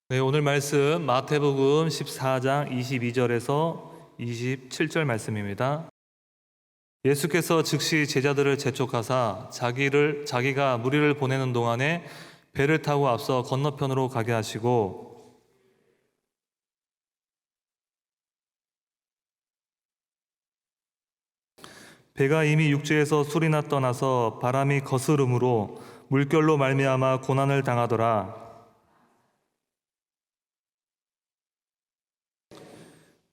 네, 오늘 말씀 마태복음 14장 22절에서 27절 말씀입니다. 예수께서 즉시 제자들을 재촉하사 자기가 무리를 보내는 동안에 배를 타고 앞서 건너편으로 가게 하시고 배가 이미 육지에서 술이나 떠나서 바람이 거스름으로 물결로 말미암아 고난을 당하더라.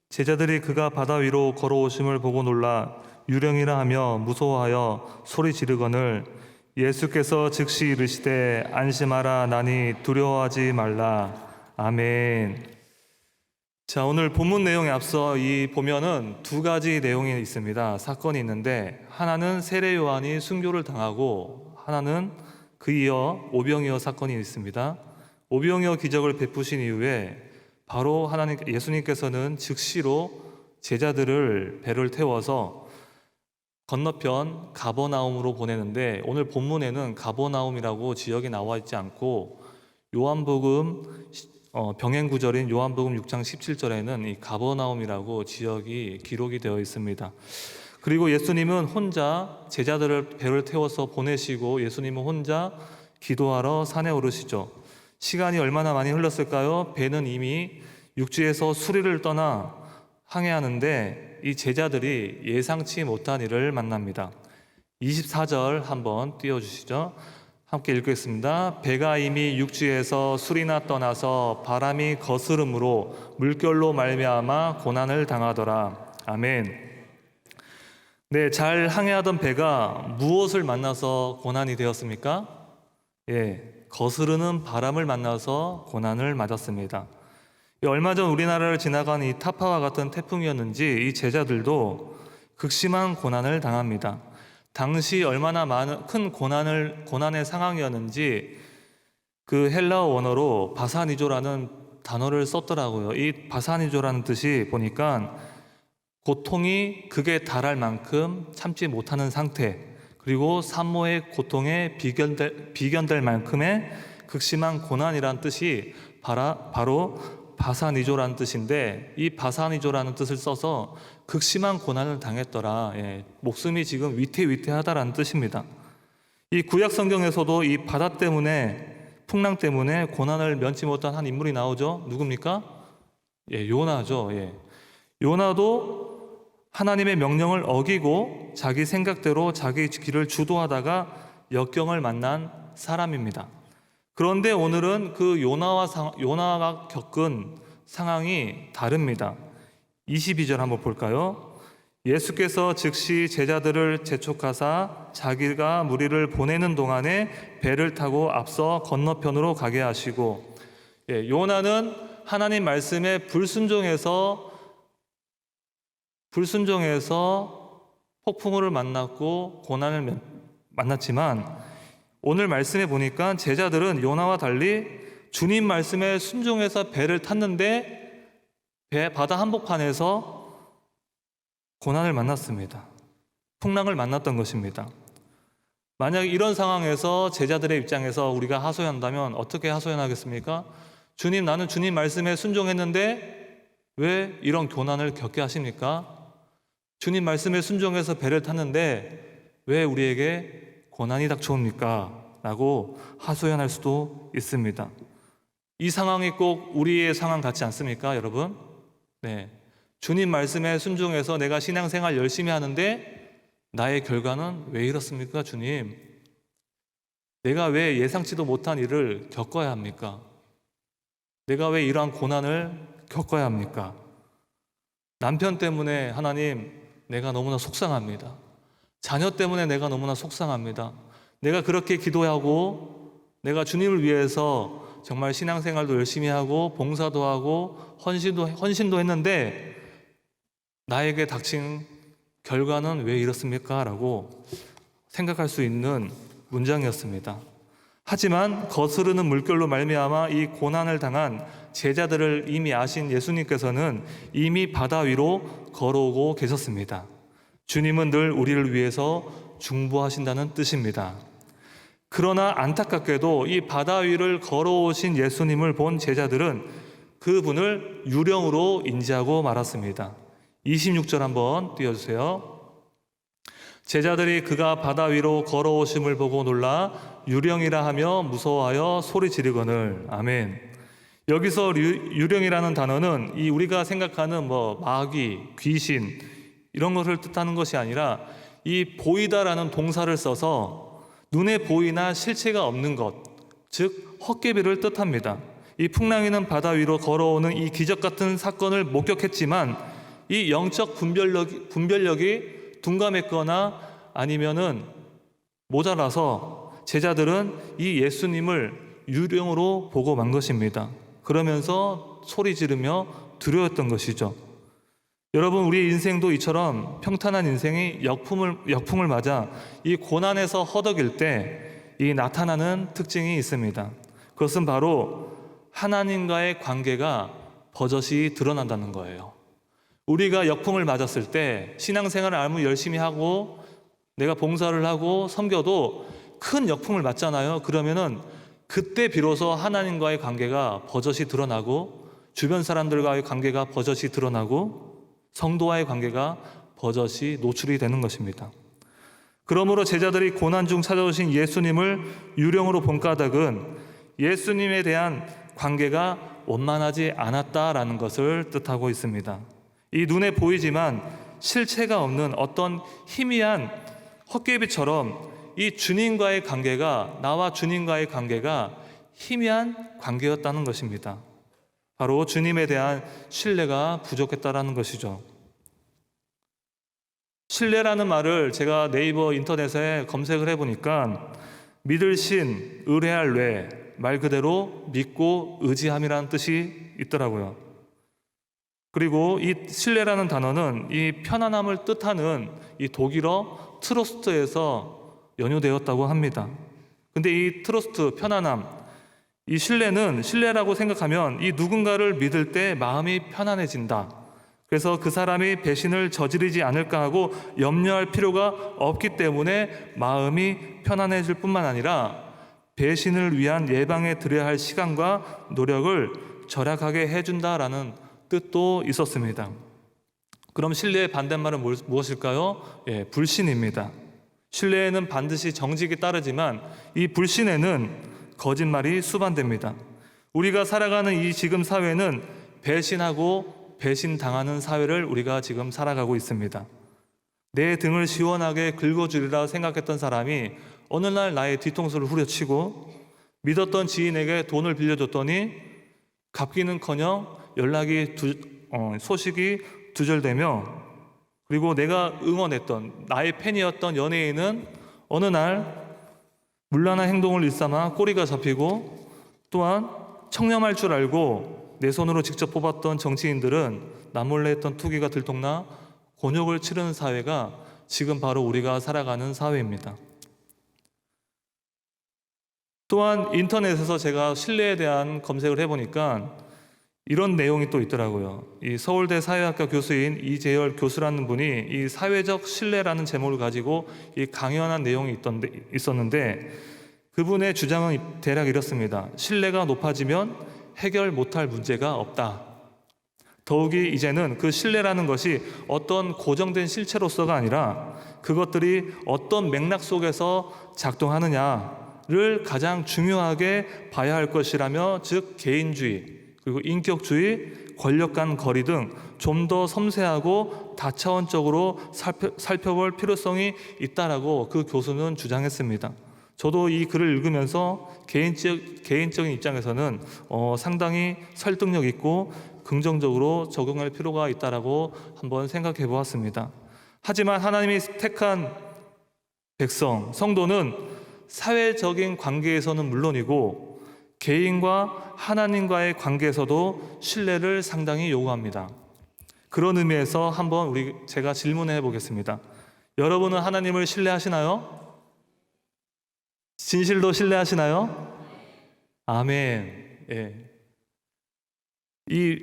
제자들이 그가 바다 위로 걸어오심을 보고 놀라 유령이라 하며 무서워하여 소리 지르거늘 예수께서 즉시 이르시되 안심하라 나니 두려워하지 말라. 아멘. 자, 오늘 본문 내용에 앞서 보면은 두 가지 내용이 있습니다. 사건이 있는데 하나는 세례 요한이 순교를 당하고 하나는 그 이어 오병이어 사건이 있습니다. 오병이어 기적을 베푸신 이후에 바로 예수님께서는 즉시로 제자들을 배를 태워서 건너편 가버나움으로 보내는데 오늘 본문에는 가버나움이라고 지역이 나와 있지 않고 요한복음 병행 구절인 요한복음 6장 17절에는 이 가버나움이라고 지역이 기록이 되어 있습니다. 그리고 예수님은 혼자 제자들을 배를 태워서 보내시고 예수님은 혼자 기도하러 산에 오르시죠. 시간이 얼마나 많이 흘렀을까요? 배는 이미 육지에서 수리를 떠나 항해하는데 이 제자들이 예상치 못한 일을 만납니다. 24절 한번 띄워주시죠. 함께 읽겠습니다. 배가 이미 육지에서 수리나 떠나서 바람이 거스름으로 물결로 말미암아 고난을 당하더라. 아멘. 네, 잘 항해하던 배가 무엇을 만나서 고난이 되었습니까? 거스르는 바람을 만나서 고난을 맞았습니다. 얼마 전 우리나라를 지나간 이 타파와 같은 태풍이었는지 이 제자들도 극심한 고난을 당합니다. 당시 얼마나 큰 고난의 상황이었는지 그 헬라어 원어로 바사니조라는 단어를 썼더라고요. 이 바사니조라는 뜻이 보니까 고통이 극에 달할 만큼 참지 못하는 상태, 그리고 산모의 고통에 비견될 만큼의 극심한 고난이란 뜻이 바로 바사니조라는 뜻인데 이 바사니조라는 뜻을 써서 극심한 고난을 당했더라. 목숨이 지금 위태위태하다라는 뜻입니다. 이 구약 성경에서도 이 바다 때문에 풍랑 때문에 고난을 면치 못한 한 인물이 나오죠. 누굽니까? 요나죠. 요나도 하나님의 명령을 어기고 자기 생각대로 자기 길을 주도하다가 역경을 만난 사람입니다. 그런데 오늘은 그 요나가 겪은 상황이 다릅니다. 22절 한번 볼까요? 예수께서 즉시 제자들을 재촉하사 자기가 무리를 보내는 동안에 배를 타고 앞서 건너편으로 가게 하시고 요나는 하나님 말씀에 불순종해서 폭풍우를 만났고 고난을 만났지만 오늘 말씀에 보니까 제자들은 요나와 달리 주님 말씀에 순종해서 배를 탔는데 바다 한복판에서 고난을 만났습니다. 풍랑을 만났던 것입니다. 만약 이런 상황에서 제자들의 입장에서 우리가 하소연한다면 어떻게 하소연하겠습니까? 주님, 나는 주님 말씀에 순종했는데 왜 이런 고난을 겪게 하십니까? 주님 말씀에 순종해서 배를 탔는데 왜 우리에게 고난이 닥쳐옵니까? 라고 하소연할 수도 있습니다. 이 상황이 꼭 우리의 상황 같지 않습니까, 여러분? 주님 말씀에 순종해서 내가 신앙생활 열심히 하는데 나의 결과는 왜 이렇습니까, 주님? 내가 왜 예상치도 못한 일을 겪어야 합니까? 내가 왜 이러한 고난을 겪어야 합니까? 남편 때문에 하나님, 내가 너무나 속상합니다. 자녀 때문에 내가 너무나 속상합니다. 내가 그렇게 기도하고 내가 주님을 위해서 정말 신앙생활도 열심히 하고 봉사도 하고 헌신도 했는데 나에게 닥친 결과는 왜 이렇습니까? 라고 생각할 수 있는 문장이었습니다. 하지만 거스르는 물결로 말미암아 이 고난을 당한 제자들을 이미 아신 예수님께서는 이미 바다 위로 걸어오고 계셨습니다. 주님은 늘 우리를 위해서 중보하신다는 뜻입니다. 그러나 안타깝게도 이 바다 위를 걸어오신 예수님을 본 제자들은 그분을 유령으로 인지하고 말았습니다. 26절 한번 띄워주세요. 제자들이 그가 바다 위로 걸어오심을 보고 놀라 유령이라 하며 무서워하여 소리 지르거늘. 아멘. 여기서 유령이라는 단어는 이 우리가 생각하는 마귀, 귀신 이런 것을 뜻하는 것이 아니라 이 보이다라는 동사를 써서 눈에 보이나 실체가 없는 것, 즉 헛개비를 뜻합니다. 이 풍랑이는 바다 위로 걸어오는 이 기적 같은 사건을 목격했지만 이 영적 분별력이 둔감했거나 아니면은 모자라서 제자들은 이 예수님을 유령으로 보고 만 것입니다. 그러면서 소리 지르며 두려웠던 것이죠. 여러분, 우리 인생도 이처럼 평탄한 인생이 역풍을 맞아 이 고난에서 허덕일 때 이 나타나는 특징이 있습니다. 그것은 바로 하나님과의 관계가 버젓이 드러난다는 거예요. 우리가 역풍을 맞았을 때 신앙생활을 아무리 열심히 하고 내가 봉사를 하고 섬겨도 큰 역풍을 맞잖아요. 그러면은 그때 비로소 하나님과의 관계가 버젓이 드러나고 주변 사람들과의 관계가 버젓이 드러나고 성도와의 관계가 버젓이 노출이 되는 것입니다. 그러므로 제자들이 고난 중 찾아오신 예수님을 유령으로 본 까닭은 예수님에 대한 관계가 원만하지 않았다라는 것을 뜻하고 있습니다. 이 눈에 보이지만 실체가 없는 어떤 희미한 헛개비처럼 이 주님과의 관계가, 나와 주님과의 관계가 희미한 관계였다는 것입니다. 바로 주님에 대한 신뢰가 부족했다라는 것이죠. 신뢰라는 말을 제가 네이버 인터넷에 검색을 해보니까 믿을 신, 의뢰할 뇌, 말 그대로 믿고 의지함이라는 뜻이 있더라고요. 그리고 이 신뢰라는 단어는 이 편안함을 뜻하는 이 독일어 트러스트에서 연유되었다고 합니다. 근데 이 트러스트, 편안함, 이 신뢰라고 생각하면 이 누군가를 믿을 때 마음이 편안해진다. 그래서 그 사람이 배신을 저지르지 않을까 하고 염려할 필요가 없기 때문에 마음이 편안해질 뿐만 아니라 배신을 위한 예방에 들여야 할 시간과 노력을 절약하게 해준다라는 뜻도 있었습니다. 그럼 신뢰의 반대말은 무엇일까요? 불신입니다. 신뢰에는 반드시 정직이 따르지만 이 불신에는 거짓말이 수반됩니다. 우리가 살아가는 이 지금 사회는 배신하고 배신당하는 사회를 우리가 지금 살아가고 있습니다. 내 등을 시원하게 긁어주리라 생각했던 사람이 어느 날 나의 뒤통수를 후려치고 믿었던 지인에게 돈을 빌려줬더니 갚기는커녕 소식이 두절되며, 그리고 내가 응원했던 나의 팬이었던 연예인은 어느 날 문란한 행동을 일삼아 꼬리가 잡히고, 또한 청렴할 줄 알고 내 손으로 직접 뽑았던 정치인들은 남몰래 했던 투기가 들통나 곤욕을 치르는 사회가 지금 바로 우리가 살아가는 사회입니다. 또한 인터넷에서 제가 신뢰에 대한 검색을 해보니까 이런 내용이 또 있더라고요. 이 서울대 사회학과 교수인 이재열 교수라는 분이 이 사회적 신뢰라는 제목을 가지고 이 강연한 내용이 있었는데, 그분의 주장은 대략 이렇습니다. 신뢰가 높아지면 해결 못할 문제가 없다. 더욱이 이제는 그 신뢰라는 것이 어떤 고정된 실체로서가 아니라 그것들이 어떤 맥락 속에서 작동하느냐를 가장 중요하게 봐야 할 것이라며, 즉 개인주의, 그리고 인격주의, 권력 간 거리 등 좀 더 섬세하고 다차원적으로 살펴볼 필요성이 있다라고 그 교수는 주장했습니다. 저도 이 글을 읽으면서 개인적인 입장에서는 상당히 설득력 있고 긍정적으로 적용할 필요가 있다라고 한번 생각해 보았습니다. 하지만 하나님이 택한 백성, 성도는 사회적인 관계에서는 물론이고 개인과 하나님과의 관계에서도 신뢰를 상당히 요구합니다. 그런 의미에서 한번 제가 질문해 보겠습니다. 여러분은 하나님을 신뢰하시나요? 진실로 신뢰하시나요? 아멘. 예. 이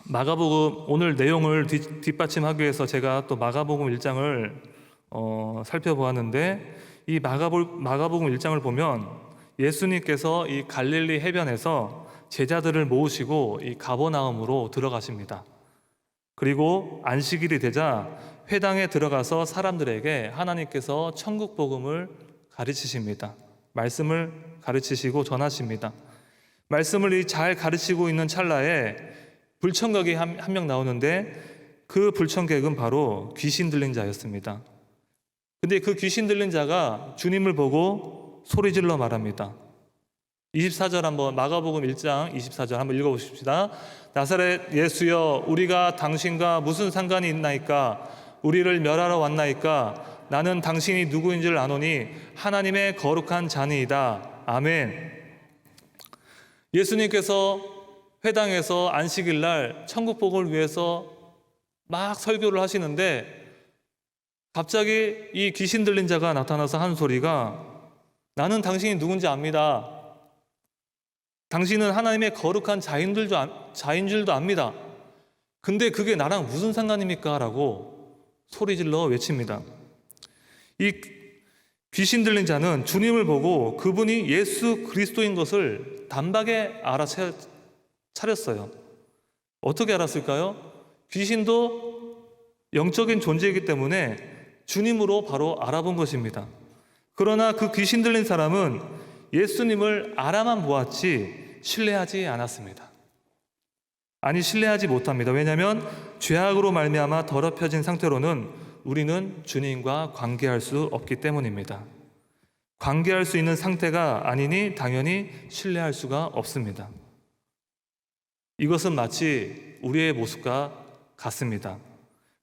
마가복음 오늘 내용을 뒷받침하기 위해서 제가 또 마가복음 1장을 살펴보았는데, 이 마가복음 1장을 보면 예수님께서 이 갈릴리 해변에서 제자들을 모으시고 이 가버나움으로 들어가십니다. 그리고 안식일이 되자 회당에 들어가서 사람들에게 하나님께서 천국 복음을 가르치십니다. 말씀을 가르치시고 전하십니다. 말씀을 잘 가르치고 있는 찰나에 불청객이 한 명 나오는데 그 불청객은 바로 귀신 들린 자였습니다. 근데 그 귀신 들린 자가 주님을 보고 소리질러 말합니다. 24절 한번, 마가복음 1장 24절 한번 읽어보십시다. 나사렛 예수여, 우리가 당신과 무슨 상관이 있나이까? 우리를 멸하러 왔나이까? 나는 당신이 누구인 줄 아노니 하나님의 거룩한 자니이다. 아멘. 예수님께서 회당에서 안식일 날 천국 복음을 위해서 막 설교를 하시는데 갑자기 이 귀신 들린 자가 나타나서 하는 소리가, 나는 당신이 누군지 압니다. 당신은 하나님의 거룩한 자인 줄도 압니다. 근데 그게 나랑 무슨 상관입니까? 라고 소리질러 외칩니다. 이 귀신 들린 자는 주님을 보고 그분이 예수 그리스도인 것을 단박에 알아차렸어요. 어떻게 알았을까요? 귀신도 영적인 존재이기 때문에 주님으로 바로 알아본 것입니다. 그러나 그 귀신 들린 사람은 예수님을 알아만 보았지 신뢰하지 않았습니다. 아니, 신뢰하지 못합니다. 왜냐하면 죄악으로 말미암아 더럽혀진 상태로는 우리는 주님과 관계할 수 없기 때문입니다. 관계할 수 있는 상태가 아니니 당연히 신뢰할 수가 없습니다. 이것은 마치 우리의 모습과 같습니다.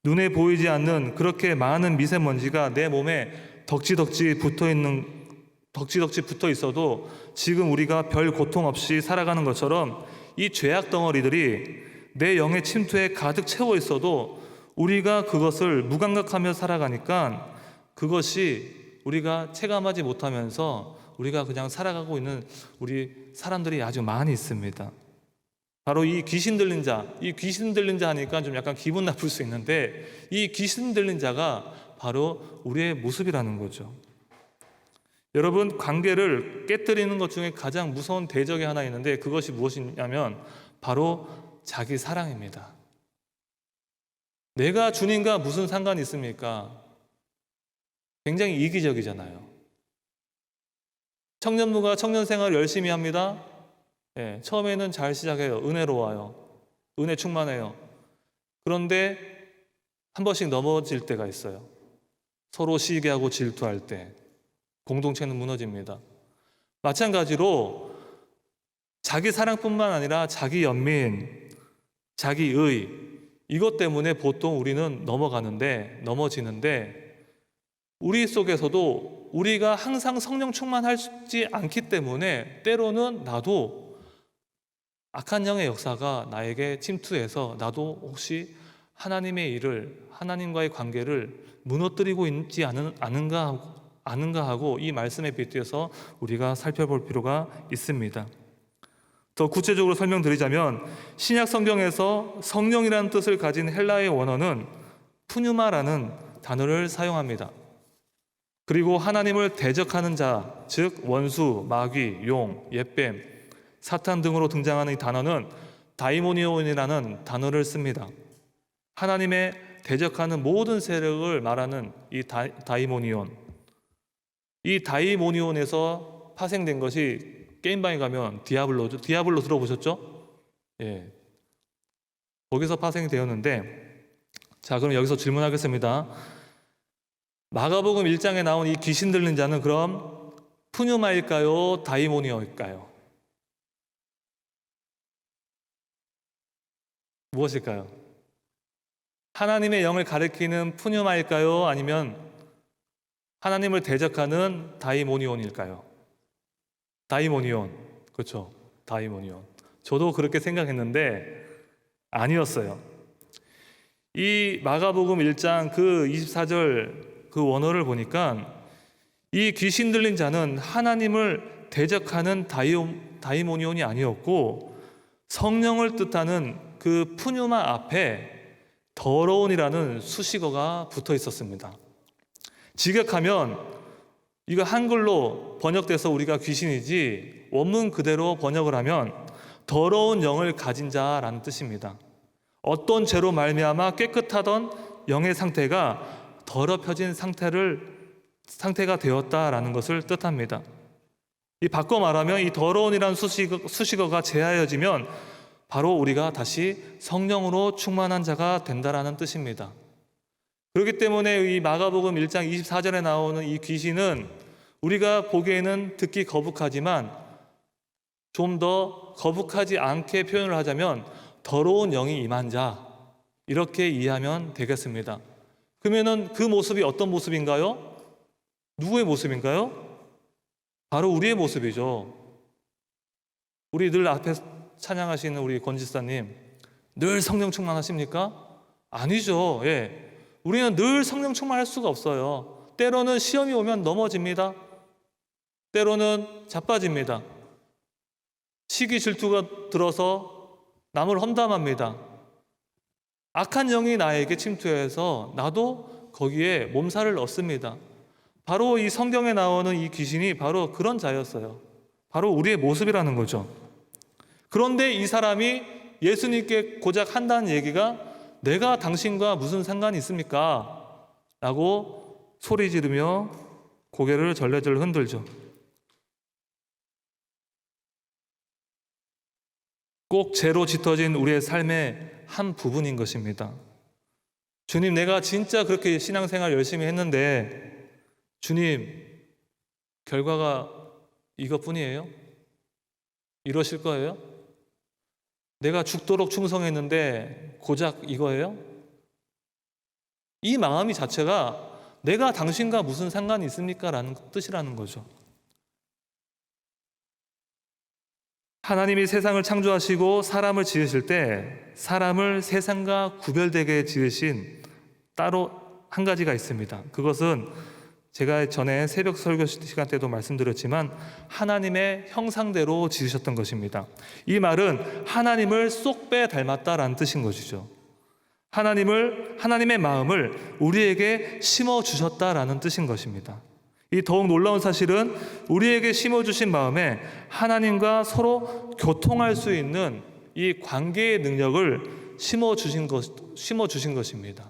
눈에 보이지 않는 그렇게 많은 미세먼지가 내 몸에 덕지덕지 붙어 있어도 지금 우리가 별 고통 없이 살아가는 것처럼 이 죄악 덩어리들이 내 영의 침투에 가득 채워 있어도 우리가 그것을 무감각하며 살아가니까 그것이 우리가 체감하지 못하면서 우리가 그냥 살아가고 있는 우리 사람들이 아주 많이 있습니다. 바로 이 귀신 들린 자 하니까 좀 약간 기분 나쁠 수 있는데 이 귀신 들린 자가 바로 우리의 모습이라는 거죠. 여러분, 관계를 깨뜨리는 것 중에 가장 무서운 대적이 하나 있는데 그것이 무엇이냐면 바로 자기 사랑입니다. 내가 주님과 무슨 상관이 있습니까? 굉장히 이기적이잖아요. 청년부가 청년 생활을 열심히 합니다. 처음에는 잘 시작해요. 은혜로워요. 은혜 충만해요. 그런데 한 번씩 넘어질 때가 있어요. 서로 시기하고 질투할 때 공동체는 무너집니다. 마찬가지로 자기 사랑뿐만 아니라 자기 연민, 자기의 이것 때문에 보통 우리는 넘어지는데 우리 속에서도 우리가 항상 성령 충만하지 않기 때문에 때로는 나도 악한 영의 역사가 나에게 침투해서 나도 혹시 하나님의 일을, 하나님과의 관계를 무너뜨리고 있지 않은가 하고 이 말씀에 빗대어서 우리가 살펴볼 필요가 있습니다. 더 구체적으로 설명드리자면 신약 성경에서 성령이라는 뜻을 가진 헬라의 원어는 푸뉴마라는 단어를 사용합니다. 그리고 하나님을 대적하는 자, 즉 원수, 마귀, 용, 옅뱀, 사탄 등으로 등장하는 이 단어는 다이모니온이라는 단어를 씁니다. 하나님의 대적하는 모든 세력을 말하는 이 다이모니온. 이 다이모니온에서 파생된 것이 게임방에 가면 디아블로죠. 디아블로 들어보셨죠? 예. 거기서 파생되었는데, 자, 그럼 여기서 질문하겠습니다. 마가복음 1장에 나온 이 귀신 들린 자는 그럼 푸뉴마일까요? 다이모니오일까요? 무엇일까요? 하나님의 영을 가리키는 푸뉴마일까요? 아니면 하나님을 대적하는 다이모니온일까요? 다이모니온. 그렇죠. 다이모니온. 저도 그렇게 생각했는데 아니었어요. 이 마가복음 1장 그 24절 그 원어를 보니까 이 귀신 들린 자는 하나님을 대적하는 다이모니온이 아니었고 성령을 뜻하는 그 푸뉴마 앞에 더러운이라는 수식어가 붙어 있었습니다. 직역하면 이거 한글로 번역돼서 우리가 귀신이지 원문 그대로 번역을 하면 더러운 영을 가진 자라는 뜻입니다. 어떤 죄로 말미암아 깨끗하던 영의 상태가 더럽혀진 상태가 되었다라는 것을 뜻합니다. 이 바꿔 말하면 이 더러운이라는 수식어가 제하여지면 바로 우리가 다시 성령으로 충만한 자가 된다라는 뜻입니다. 그렇기 때문에 이 마가복음 1장 24절에 나오는 이 귀신은 우리가 보기에는 듣기 거북하지만 좀 더 거북하지 않게 표현을 하자면 더러운 영이 임한 자, 이렇게 이해하면 되겠습니다. 그러면은 그 모습이 어떤 모습인가요? 누구의 모습인가요? 바로 우리의 모습이죠. 우리 늘 앞에 찬양하시는 우리 권지사님, 늘 성령 충만하십니까? 아니죠. 예. 우리는 늘 성령 충만할 수가 없어요. 때로는 시험이 오면 넘어집니다. 때로는 자빠집니다. 시기 질투가 들어서 남을 험담합니다. 악한 영이 나에게 침투해서 나도 거기에 몸살을 얻습니다. 바로 이 성경에 나오는 이 귀신이 바로 그런 자였어요. 바로 우리의 모습이라는 거죠. 그런데 이 사람이 예수님께 고작 한다는 얘기가 내가 당신과 무슨 상관이 있습니까? 라고 소리 지르며 고개를 절레절레 흔들죠. 꼭 죄로 짙어진 우리의 삶의 한 부분인 것입니다. 주님, 내가 진짜 그렇게 신앙생활 열심히 했는데 주님, 결과가 이것뿐이에요? 이러실 거예요? 내가 죽도록 충성했는데 고작 이거예요? 이 마음이 자체가 내가 당신과 무슨 상관이 있습니까? 라는 뜻이라는 거죠. 하나님이 세상을 창조하시고 사람을 지으실 때 사람을 세상과 구별되게 지으신 따로 한 가지가 있습니다. 그것은 제가 전에 새벽 설교 시간 때도 말씀드렸지만 하나님의 형상대로 지으셨던 것입니다. 이 말은 하나님을 쏙 빼 닮았다라는 뜻인 것이죠. 하나님의 마음을 우리에게 심어주셨다라는 뜻인 것입니다. 이 더욱 놀라운 사실은 우리에게 심어주신 마음에 하나님과 서로 교통할 수 있는 이 관계의 능력을 심어주신 것입니다.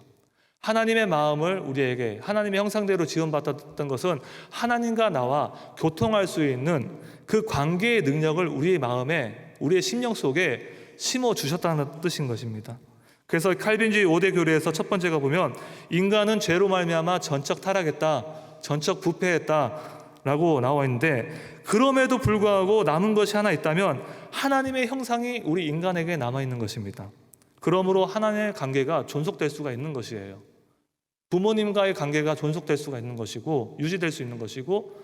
하나님의 마음을 우리에게 하나님의 형상대로 지원받았던 것은 하나님과 나와 교통할 수 있는 그 관계의 능력을 우리의 마음에, 우리의 심령 속에 심어주셨다는 뜻인 것입니다. 그래서 칼빈주의 5대 교리에서 첫 번째가 보면 인간은 죄로 말미암아 전적 타락했다, 전적 부패했다라고 나와 있는데 그럼에도 불구하고 남은 것이 하나 있다면 하나님의 형상이 우리 인간에게 남아있는 것입니다. 그러므로 하나님의 관계가 존속될 수가 있는 것이에요. 부모님과의 관계가 존속될 수가 있는 것이고 유지될 수 있는 것이고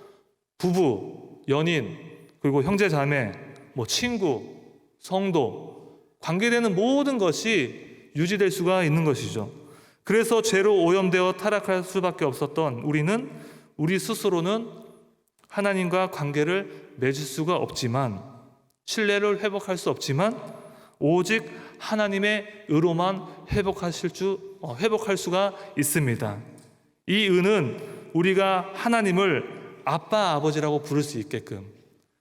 부부, 연인, 그리고 형제 자매, 친구, 성도, 관계되는 모든 것이 유지될 수가 있는 것이죠. 그래서 죄로 오염되어 타락할 수밖에 없었던 우리 스스로는 하나님과 관계를 맺을 수가 없지만, 신뢰를 회복할 수 없지만 오직 하나님의 의로만 회복할 수가 있습니다. 이 의는 우리가 하나님을 아빠, 아버지라고 부를 수 있게끔,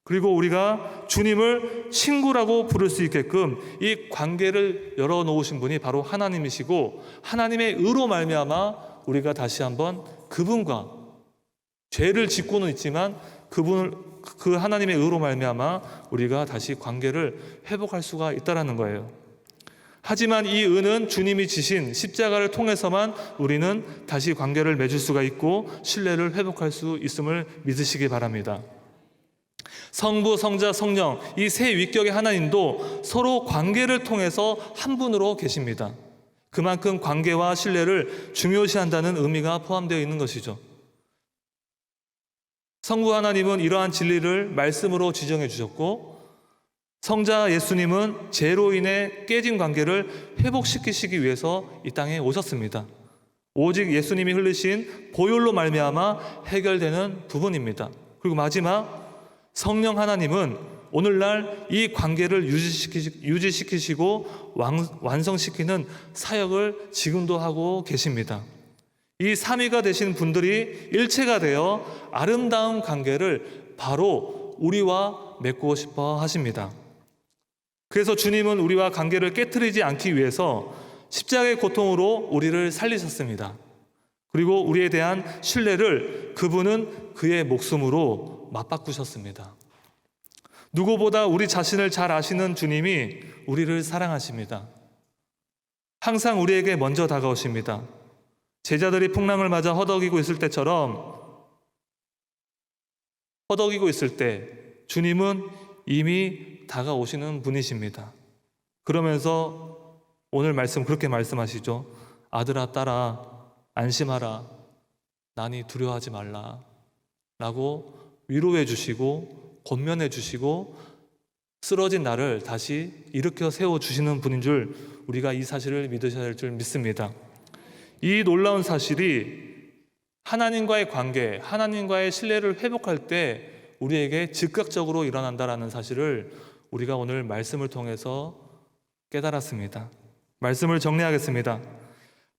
그리고 우리가 주님을 친구라고 부를 수 있게끔 이 관계를 열어놓으신 분이 바로 하나님이시고, 하나님의 의로 말미암아 우리가 다시 한번 그분과 죄를 짓고는 있지만 그 하나님의 의로 말미암아 우리가 다시 관계를 회복할 수가 있다라는 거예요. 하지만 이 의는 주님이 지신 십자가를 통해서만 우리는 다시 관계를 맺을 수가 있고 신뢰를 회복할 수 있음을 믿으시기 바랍니다. 성부, 성자, 성령, 이 세 위격의 하나님도 서로 관계를 통해서 한 분으로 계십니다. 그만큼 관계와 신뢰를 중요시한다는 의미가 포함되어 있는 것이죠. 성부 하나님은 이러한 진리를 말씀으로 지정해 주셨고, 성자 예수님은 죄로 인해 깨진 관계를 회복시키시기 위해서 이 땅에 오셨습니다. 오직 예수님이 흘리신 보혈로 말미암아 해결되는 부분입니다. 그리고 마지막 성령 하나님은 오늘날 이 관계를 유지시키시고 완성시키는 사역을 지금도 하고 계십니다. 이 삼위가 되신 분들이 일체가 되어 아름다운 관계를 바로 우리와 맺고 싶어 하십니다. 그래서 주님은 우리와 관계를 깨트리지 않기 위해서 십자가의 고통으로 우리를 살리셨습니다. 그리고 우리에 대한 신뢰를 그분은 그의 목숨으로 맞바꾸셨습니다. 누구보다 우리 자신을 잘 아시는 주님이 우리를 사랑하십니다. 항상 우리에게 먼저 다가오십니다. 제자들이 풍랑을 맞아 허덕이고 있을 때 주님은 이미 다가오시는 분이십니다. 그러면서 오늘 말씀 그렇게 말씀하시죠. 아들아 딸아 안심하라. 나니 두려워하지 말라. 라고 위로해 주시고 권면해 주시고 쓰러진 나를 다시 일으켜 세워주시는 분인 줄 우리가 이 사실을 믿으셔야 할 줄 믿습니다. 이 놀라운 사실이 하나님과의 관계, 하나님과의 신뢰를 회복할 때 우리에게 즉각적으로 일어난다라는 사실을 우리가 오늘 말씀을 통해서 깨달았습니다. 말씀을 정리하겠습니다.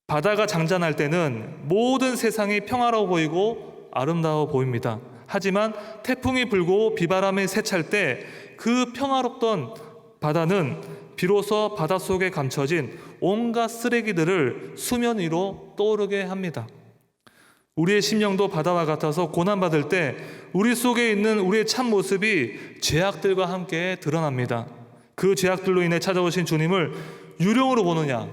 바다가 장전할 때는 모든 세상이 평화로워 보이고 아름다워 보입니다. 하지만 태풍이 불고 비바람이 세찰 때 그 평화롭던 바다는 비로소 바닷속에 감춰진 온갖 쓰레기들을 수면 위로 떠오르게 합니다. 우리의 심령도 바다와 같아서 고난받을 때 우리 속에 있는 우리의 참 모습이 죄악들과 함께 드러납니다. 그 죄악들로 인해 찾아오신 주님을 유령으로 보느냐,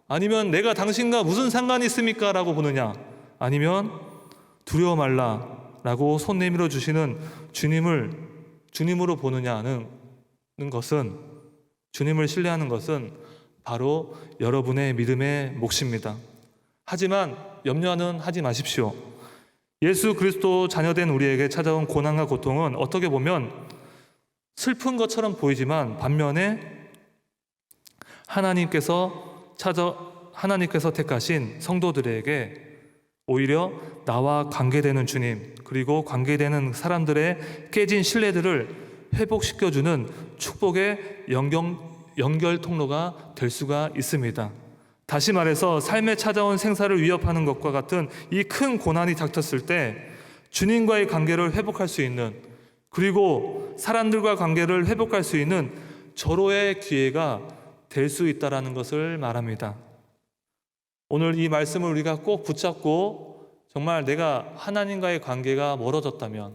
아니면 내가 당신과 무슨 상관이 있습니까? 라고 보느냐, 아니면 두려워 말라 라고 손 내밀어 주시는 주님으로 보느냐는 것은, 주님을 신뢰하는 것은 바로 여러분의 믿음의 몫입니다. 하지만 염려는 하지 마십시오. 예수 그리스도 자녀된 우리에게 찾아온 고난과 고통은 어떻게 보면 슬픈 것처럼 보이지만 반면에 하나님께서 택하신 성도들에게 오히려 나와 관계되는 주님, 그리고 관계되는 사람들의 깨진 신뢰들을 회복시켜주는 축복의 연결 통로가 될 수가 있습니다. 다시 말해서 삶에 찾아온 생사를 위협하는 것과 같은 이 큰 고난이 닥쳤을 때 주님과의 관계를 회복할 수 있는, 그리고 사람들과 관계를 회복할 수 있는 절호의 기회가 될 수 있다는 것을 말합니다. 오늘 이 말씀을 우리가 꼭 붙잡고 정말 내가 하나님과의 관계가 멀어졌다면,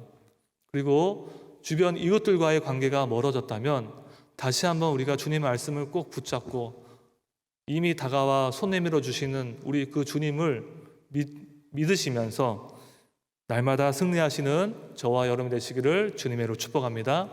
그리고 주변 이웃들과의 관계가 멀어졌다면 다시 한번 우리가 주님의 말씀을 꼭 붙잡고 이미 다가와 손 내밀어 주시는 우리 그 주님을 믿으시면서 날마다 승리하시는 저와 여러분 되시기를 주님의로 축복합니다.